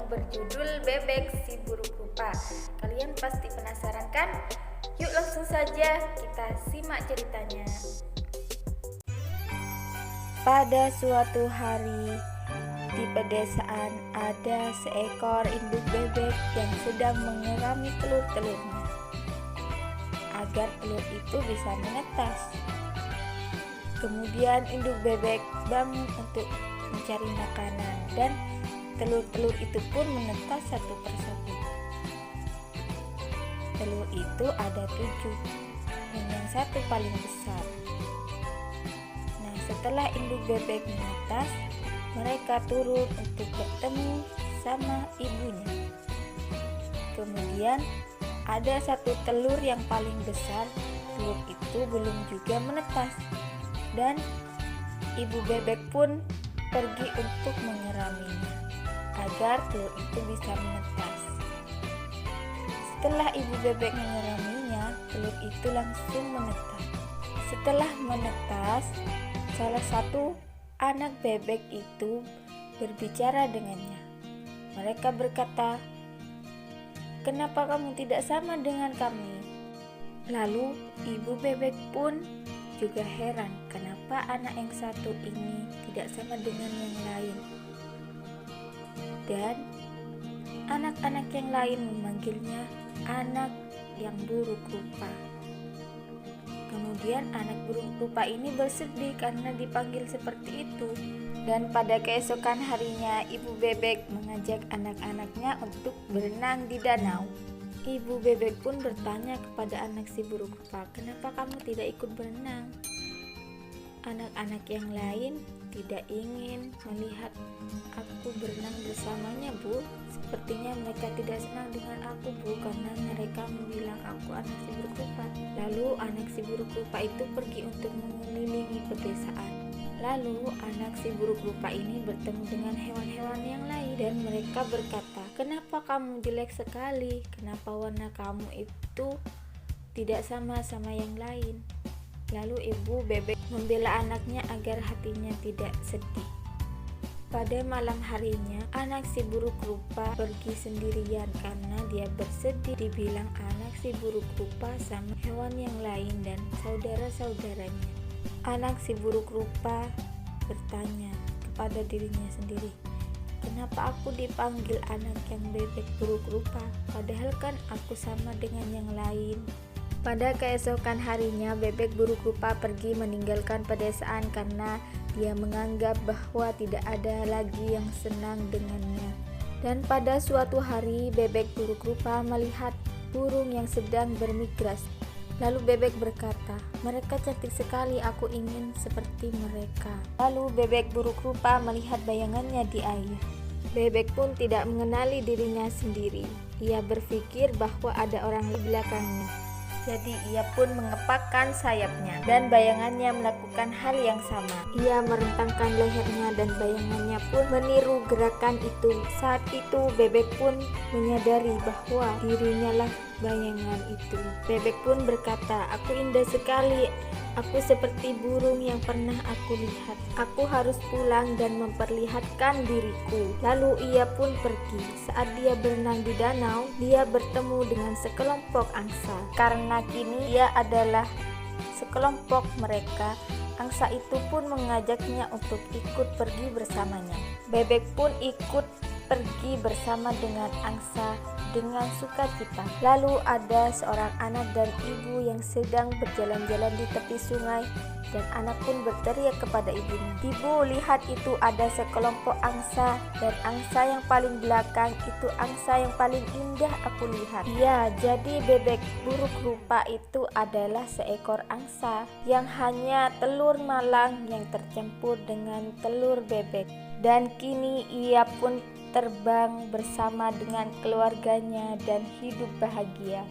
berjudul Bebek Si Buruk Rupa. Kalian pasti penasaran kan? Yuk langsung saja kita simak ceritanya. Pada suatu hari di pedesaan ada seekor induk bebek yang sedang mengerami telur-telurnya agar telur itu bisa menetas. Kemudian induk bebek bangun untuk mencari makanan dan telur-telur itu pun menetas satu persatu. Telur itu ada 7 dan yang satu paling besar. Nah, setelah induk bebek menetas, mereka turun untuk bertemu sama ibunya. Kemudian ada satu telur yang paling besar. Telur itu belum juga menetas dan ibu bebek pun pergi untuk menyiraminya agar telur itu bisa menetas. Setelah ibu bebek menyiraminya, telur itu langsung menetas. Setelah menetas, salah satu anak bebek itu berbicara dengannya. Mereka berkata, "Kenapa kamu tidak sama dengan kami?" Lalu ibu bebek pun juga heran kenapa anak yang satu ini tidak sama dengan yang lain. Dan anak-anak yang lain memanggilnya anak yang buruk rupa. Kemudian anak buruk rupa ini bersedih karena dipanggil seperti itu. Dan pada keesokan harinya ibu bebek mengajak anak-anaknya untuk berenang di danau. Ibu bebek pun bertanya kepada anak si buruk rupa, "Kenapa kamu tidak ikut berenang?" Anak-anak yang lain tidak ingin melihat aku berenang bersamanya, Bu. Sepertinya mereka tidak senang dengan aku, Bu, karena mereka bilang aku anak si buruk rupa. Lalu anak si buruk rupa itu pergi untuk mengelilingi pedesaan. Lalu anak si buruk rupa ini bertemu dengan hewan-hewan yang lain dan mereka berkata, "Kenapa kamu jelek sekali? Kenapa warna kamu itu tidak sama yang lain?" Lalu ibu bebek membela anaknya agar hatinya tidak sedih. Pada malam harinya, anak si buruk rupa pergi sendirian karena dia bersedih dibilang anak si buruk rupa sama hewan yang lain dan saudara-saudaranya. Anak si buruk rupa bertanya kepada dirinya sendiri, "Kenapa aku dipanggil anak yang bebek buruk rupa? Padahal kan aku sama dengan yang lain." Pada keesokan harinya, bebek buruk rupa pergi meninggalkan pedesaan karena dia menganggap bahwa tidak ada lagi yang senang dengannya. Dan pada suatu hari, bebek buruk rupa melihat burung yang sedang bermigrasi. Lalu bebek berkata, "Mereka cantik sekali, aku ingin seperti mereka." Lalu bebek buruk rupa melihat bayangannya di air. Bebek pun tidak mengenali dirinya sendiri. Ia berpikir bahwa ada orang di belakangnya. Jadi ia pun mengepakkan sayapnya dan bayangannya melakukan hal yang sama. Ia merentangkan lehernya dan bayangannya pun meniru gerakan itu. Saat itu bebek pun menyadari bahwa dirinya lah bayangan itu. Bebek pun berkata, "Aku indah sekali. Aku seperti burung yang pernah aku lihat. Aku harus pulang dan memperlihatkan diriku." Lalu ia pun pergi. Saat dia berenang di danau, dia bertemu dengan sekelompok angsa. Karena kini ia adalah sekelompok mereka, angsa itu pun mengajaknya untuk ikut pergi bersamanya. Bebek pun ikut pergi bersama dengan angsa dengan sukacita. Lalu ada seorang anak dan ibu yang sedang berjalan-jalan di tepi sungai dan anak pun berteriak kepada ibunya, "Ibu, lihat itu ada sekelompok angsa dan angsa yang paling belakang itu angsa yang paling indah aku lihat." Ya, jadi bebek buruk rupa itu adalah seekor angsa yang hanya telur malang yang tercampur dengan telur bebek. Dan kini ia pun terbang bersama dengan keluarganya dan hidup bahagia.